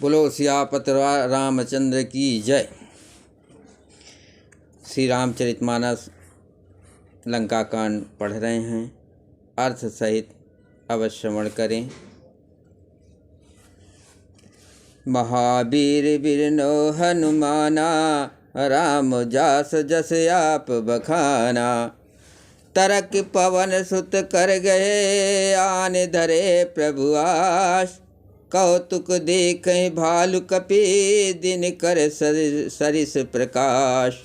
बोलो सियापत रामचंद्र की जय। श्री रामचरितमानस लंका कांड पढ़ रहे हैं, अर्थ सहित अवश्य श्रवण करें। महावीर बिरनो हनुमाना, राम जास जस आप बखाना। तरक पवन सुत कर गए, आन धरे प्रभु आस। कौतुक देखें भालु कपि, दिन कर सरिस प्रकाश।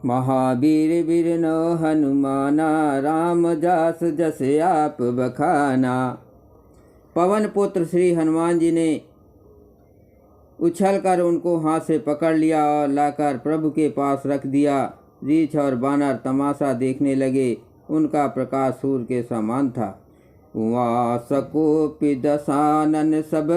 महावीर बिरनो हनुमाना, राम जास जस आप बखाना। पवन पुत्र श्री हनुमान जी ने उछलकर उनको हाथ से पकड़ लिया और लाकर प्रभु के पास रख दिया। रीछ और बानर तमाशा देखने लगे। उनका प्रकाश सूर्य के समान था। उहाँ सकोपि दसानन सब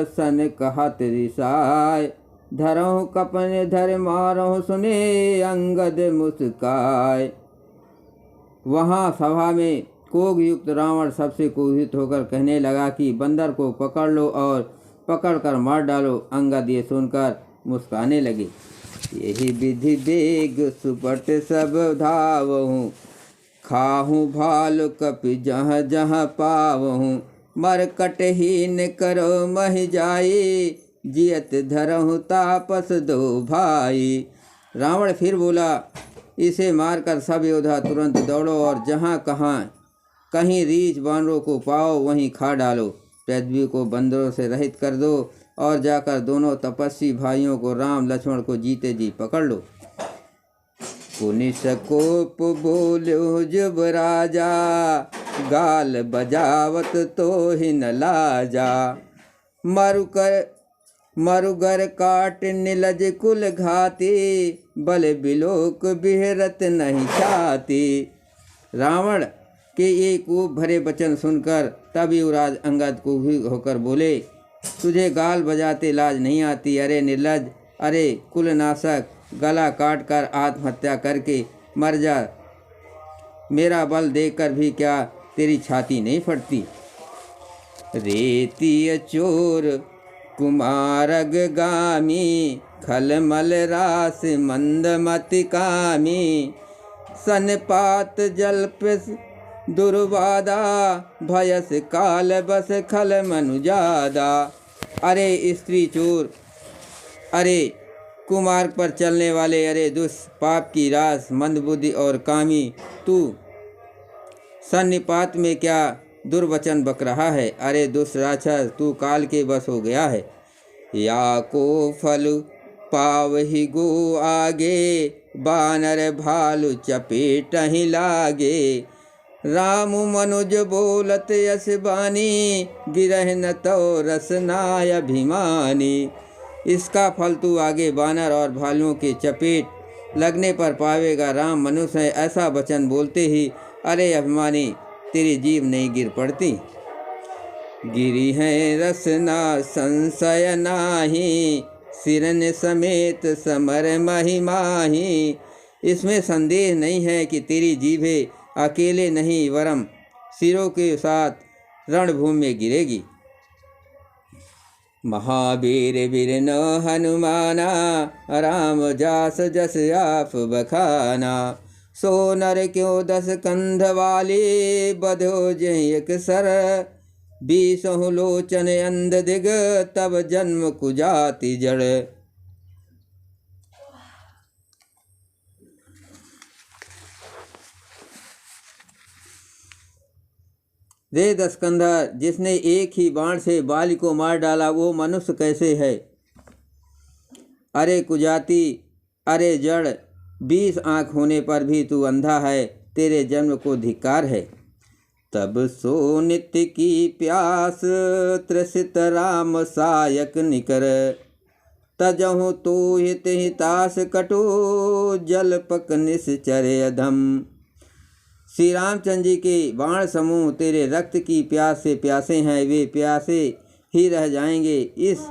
सन कहत रिसाय। धरहु कपन धर मारहु सुने, अंगद मुस्काय। वहाँ सभा में कोग युक्त रावण सबसे क्रोधित होकर कहने लगा कि बंदर को पकड़ लो और पकड़कर मार डालो। अंगद ये सुनकर मुस्काने लगे। यही विधि बेग सुपट सब धावहूँ, खाहूँ भालु कपि जहाँ जहाँ पावहूँ। मरकटहीन करो महि जाई, जियत धरहूँ तापस दो भाई। रावण फिर बोला, इसे मारकर सब योद्धा तुरंत दौड़ो और जहाँ कहीं रीछ बानरों को पाओ वहीं खा डालो। पृथ्वी को बंदरों से रहित कर दो और जाकर दोनों तपस्वी भाइयों को राम लक्ष्मण को जीते जी पकड़ लो। पुनि सकोप बोल्यो जुब राजा, गाल बजावत तो ही न लाजा। मरुगर काट निलज कुल घाती, बल बिलोक बिहरत नहीं छाती। रावण के ये कूप भरे वचन सुनकर तब युवराज अंगद को भी होकर बोले, तुझे गाल बजाते लाज नहीं आती? अरे निर्लज, अरे कुलनाशक, गला काट कर आत्महत्या करके मर जा। मेरा बल देखकर भी क्या तेरी छाती नहीं फटती? रेतीय चोर कुमारग गामी, खलमल रास मंदमति कामी। सनपात जल्प दुर्वादा, भयस काल बस खल मनुजादा। अरे स्त्री चोर, अरे कुमार्ग पर चलने वाले, अरे दुष्पाप की रास, मंदबुद्धि और कामी, तू सन्निपात में क्या दुर्वचन बक रहा है? अरे दुष्ट राक्षस, तू काल के बस हो गया है। या को फल पावहि गो आगे, बानर भालु चपेट ही लागे। राम मनुज बोलत यस बानी, गिरह न तो रसनाय अभिमानी। इसका फल तू आगे बानर और भालुओं के चपेट लगने पर पावेगा। राम मनुष्य है ऐसा वचन बोलते ही अरे अभिमानी, तेरी जीभ नहीं गिर पड़ती? गिरी है रसना संशय नाही, सिरन समेत समर महिमाही। इसमें संदेह नहीं है कि तेरी जीभे अकेले नहीं वरम सिरों के साथ रणभूमि में गिरेगी। महावीर बिरनो हनुमाना, राम जास जस आप बखाना। सो नर क्यों दस कंध वाली, बधो जय एक सर। बीसों लोचन अंध दिग, तब जन्म कुजाति जड़। रे दसकंधा, जिसने एक ही बाण से बाली को मार डाला, वो मनुष्य कैसे है? अरे कुजाति, अरे जड़, 20 आँख होने पर भी तू अंधा है। तेरे जन्म को धिक्कार है। तब सो नित्य की प्यास, त्रसित राम सायक निकर। तजहु तो हित हितास कटो, जल पक निश्चर अधम। श्री रामचंद्र जी के बाण समूह तेरे रक्त की प्यास से प्यासे हैं। वे प्यासे ही रह जाएंगे। इस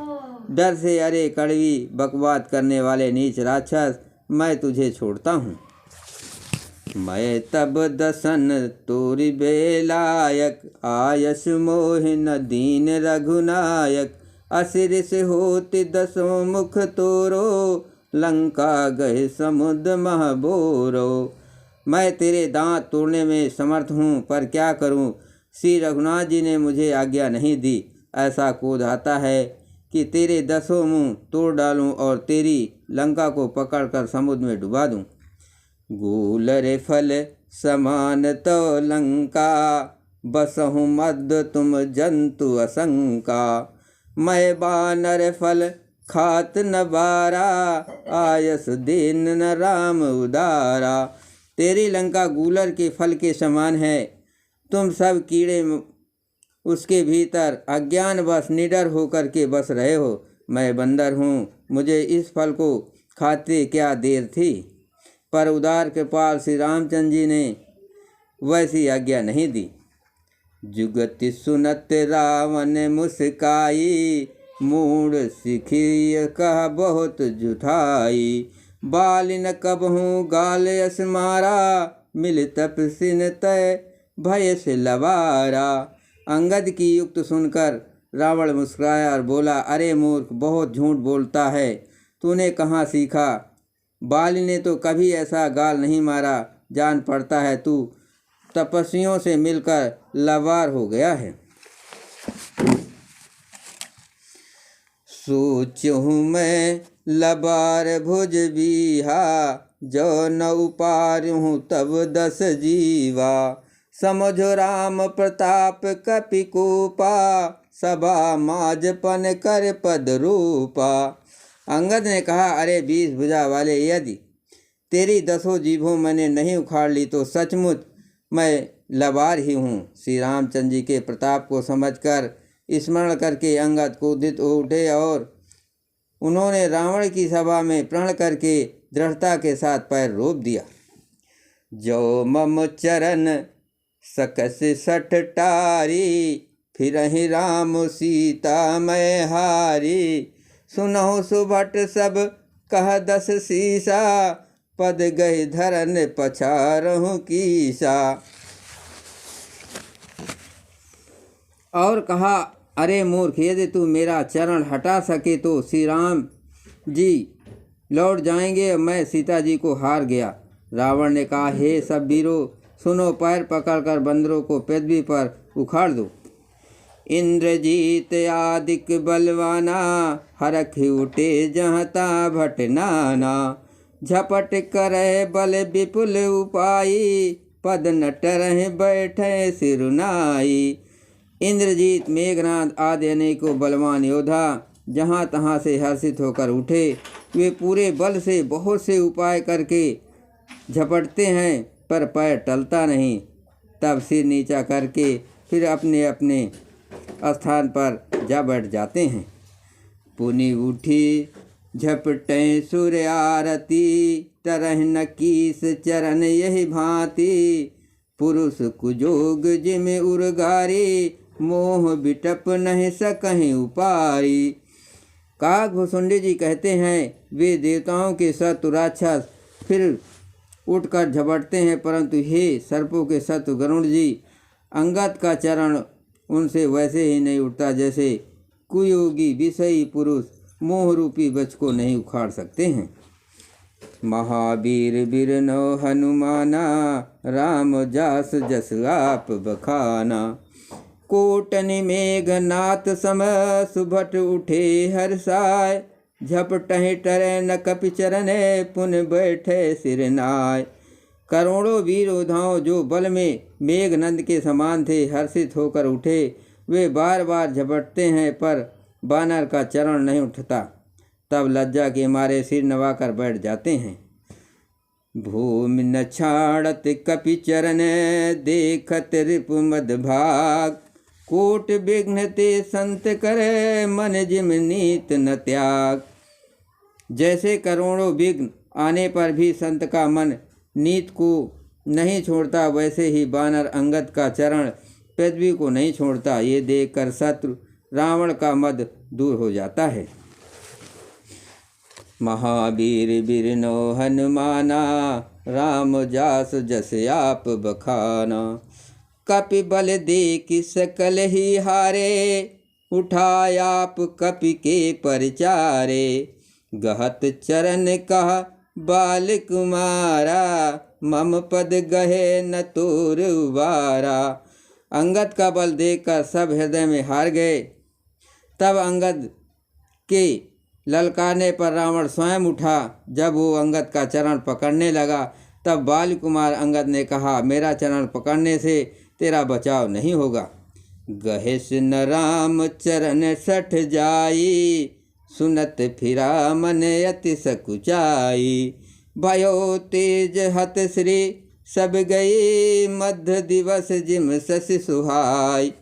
डर से अरे कड़वी बकवाद करने वाले नीच राक्षस, मैं तुझे छोड़ता हूँ। मैं तब दसन तोरि बेलायक, आयस मोहिन दीन रघुनायक। असिरिस होति दसों मुख तोरो, लंका गए समुद्र महबोरो। मैं तेरे दांत तोड़ने में समर्थ हूँ, पर क्या करूँ, श्री रघुनाथ जी ने मुझे आज्ञा नहीं दी। ऐसा क्रोध आता है कि तेरे 10 मुँह तोड़ डालूं और तेरी लंका को पकड़कर समुद्र में डुबा दूं। गूलर फल समान तो लंका, बसहु मद तुम जंतु असंका। मैं बानर फल खात न बारा, आयस दीन न राम उदारा। तेरी लंका गूलर के फल के समान है, तुम सब कीड़े उसके भीतर अज्ञानवश निडर होकर के बस रहे हो। मैं बंदर हूँ, मुझे इस फल को खाते क्या देर थी। पर उदार कृपाल श्री रामचंद्र जी ने वैसी आज्ञा नहीं दी। जुगति सुनत रावण मुस्काई, मूढ़ सिखिय कह बहुत जुठाई। बालिन कबहूँ गाल यस मारा, मिल तपसिन तय भय से लवारा। अंगद की युक्त सुनकर रावण मुस्कुराया और बोला, अरे मूर्ख, बहुत झूठ बोलता है, तूने कहाँ सीखा। बाली ने तो कभी ऐसा गाल नहीं मारा, जान पड़ता है तू तपस्वियों से मिलकर लवार हो गया है। सोचूं मैं लबार भुज बीहा, जो न उपारूं तब 10 जीवा। समझो राम प्रताप कपिकूपा, सभा माजपन कर पद रूपा। अंगद ने कहा, अरे 20 भुजा वाले, यदि तेरी 10 जीभों मैंने नहीं उखाड़ ली तो सचमुच मैं लबार ही हूँ। श्री रामचंद्र जी के प्रताप को समझकर स्मरण करके अंगद क्रोधित हो उठे और उन्होंने रावण की सभा में प्रण करके दृढ़ता के साथ पैर रोप दिया। जो मम चरण सकस सठ टारी, फिर ही राम सीता मैं हारी। सुनहु सुभट सब कह 10 सीसा, पद गए धरन पछारहु कीसा। और कहा, अरे मूर्ख, यदि तू मेरा चरण हटा सके तो श्री राम जी लौट जाएंगे, मैं सीता जी को हार गया। रावण ने कहा, हे सब वीरों, सुनो, पैर पकड़कर बंदरों को पृथ्वी पर उखाड़ दो। इंद्रजीत आदिक बलवाना, हरख उठे जहाँ ता भट नाना। झपट करे बल विपुल उपाई, पद नट रहे बैठे सिरुनाई। इंद्रजीत, मेघनाद आदि अनेकों बलवान योद्धा जहाँ तहाँ से हर्षित होकर उठे। वे पूरे बल से बहुत से उपाय करके झपटते हैं, पर पैर टलता नहीं। तब सिर नीचा करके फिर अपने अपने स्थान पर जा बैठ जाते हैं। पुनि उठी झपटें सूर्य आरती, तरह नकीस चरण यही भांति। पुरुष कुजोग जिम उर्गारी, मोह बिटप नहीं सकहीं उपारी। काकभुसुंडी जी कहते हैं, वे देवताओं के शत्रु राक्षस फिर उठकर झपटते हैं, परंतु हे सर्पों के शत्रु गरुड़ जी, अंगद का चरण उनसे वैसे ही नहीं उठता जैसे कुयोगी विषयी पुरुष मोह रूपी वृक्ष को नहीं उखाड़ सकते हैं। महावीर बिरनो हनुमाना, राम जास जस आप बखाना। कोटनि मेघनाथ सम, सुभट उठे हर्षाय। झपटहि टरे न कपि चरने, पुन बैठे सिरनाय। करोड़ों वीर योद्धाओं जो बल में मेघनंद के समान थे, हर्षित होकर उठे। वे बार बार झपटते हैं, पर बानर का चरण नहीं उठता। तब लज्जा के मारे सिर नवाकर बैठ जाते हैं। भूमि न छाड़त कपि चरण, देखत रिपु मद भाग। कोट विघ्न ते संत करे, मन जिम नीत न त्याग। जैसे करोड़ों विघ्न आने पर भी संत का मन नीत को नहीं छोड़ता, वैसे ही बानर अंगद का चरण पृथ्वी को नहीं छोड़ता। ये देखकर शत्रु रावण का मद दूर हो जाता है। महावीर बिरनो हनुमाना, राम जास जस आप बखाना। कपि बल देख सकल ही हारे, उठाय आप कपि के परचारे। गहत चरण कहा बाल कुमारा, मम पद गहे न तोर उबारा। अंगद का बल देखकर सब हृदय में हार गए। तब अंगद के ललकारने पर रावण स्वयं उठा। जब वो अंगद का चरण पकड़ने लगा तब बाल कुमार अंगद ने कहा, मेरा चरण पकड़ने से तेरा बचाव नहीं होगा। गहेस न राम चरण सठ जाई, सुनत फिरा मन अति सकुचाई। भयो तेज हत श्री सब गई, मध्य दिवस जिम शशि सुहाई।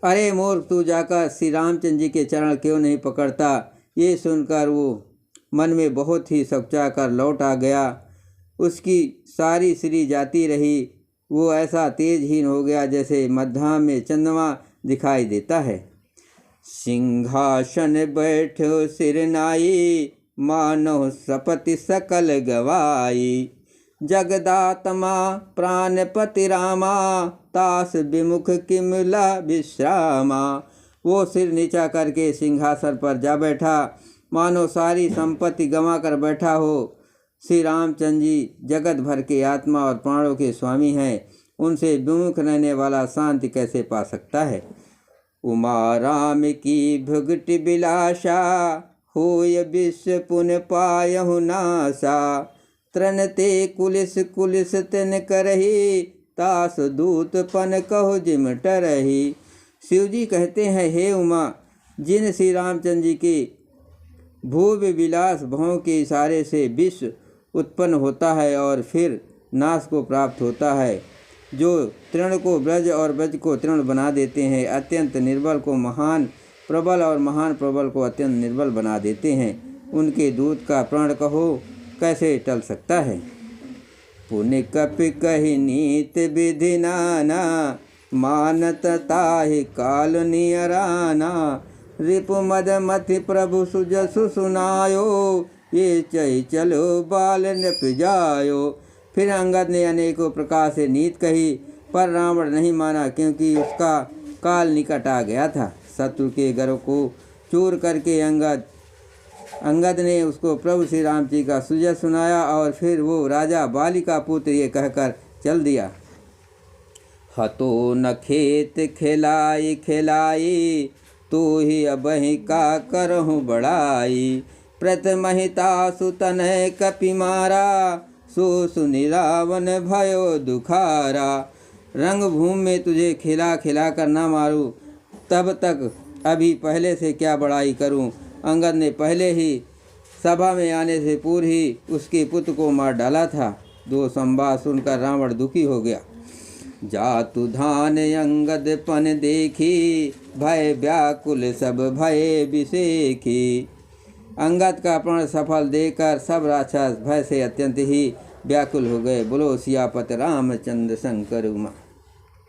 अरे मूर्ख, तू जाकर श्री रामचंद्र जी के चरण क्यों नहीं पकड़ता। ये सुनकर वो मन में बहुत ही सकुचा कर लौट आ गया। उसकी सारी श्री जाती रही। वो ऐसा तेजहीन हो गया जैसे मध्याह्न में चंद्रमा दिखाई देता है। सिंहासन बैठो सिर नाई, मानो सपति सकल गवाई। जगदात्मा प्राणपति रामा, तास विमुख किमला विश्रामा। वो सिर नीचा करके सिंहासन पर जा बैठा, मानो सारी संपत्ति गंवा कर बैठा हो। श्री रामचंद्र जी जगत भर के आत्मा और प्राणों के स्वामी हैं। उनसे विमुख रहने वाला शांति कैसे पा सकता है। उमा राम की भुगट बिलाशा, होय विश्व पुन पायहु नासा। त्रनते कुलिस कुलिस तिन करही, तास दूत पन कहो जिम टरही। शिव जी कहते हैं, हे उमा, जिन श्री रामचंद्र जी के भूव विलास भाव के इशारे से विश्व उत्पन्न होता है और फिर नाश को प्राप्त होता है, जो तृण को ब्रज और ब्रज को तृण बना देते हैं, अत्यंत निर्बल को महान प्रबल और महान प्रबल को अत्यंत निर्बल बना देते हैं, उनके दूत का प्रण कहो कैसे टल सकता है। पुण्य कपि कहि नीत विधि नाना, मानत ताहि काल नियराना। रिपु मद मति प्रभु सुजसु सुनायो, ये चई चलो बाल नृप जायो। फिर अंगद ने अनेकों प्रकार से नीत कही, पर रावण नहीं माना, क्योंकि उसका काल निकट आ गया था। शत्रु के गर्व को चूर करके अंगद ने उसको प्रभु श्री राम जी का सुजस सुनाया और फिर वो राजा बाली का पुत्र ये कहकर चल दिया। हतो न खेत खिलाई खिलाई, तो ही अबहि का करहु बड़ाई। प्रथमहिता सुतन कपि मारा, सो सुनि रावण भयो दुखारा। रंग भूमि में तुझे खिला खिला कर न मारूं, तब तक अभी पहले से क्या बड़ाई करूं। अंगद ने पहले ही सभा में आने से पूर्व ही उसके पुत्र को मार डाला था। दो संवाद सुनकर रावण दुखी हो गया। जातु धान अंगद पन देखी, भय व्याकुल सब भय विषेखी। अंगद का प्रण सफल देकर सब राक्षस भय से अत्यंत ही व्याकुल हो गए। बोलो सियापत रामचंद्र शंकर उमा।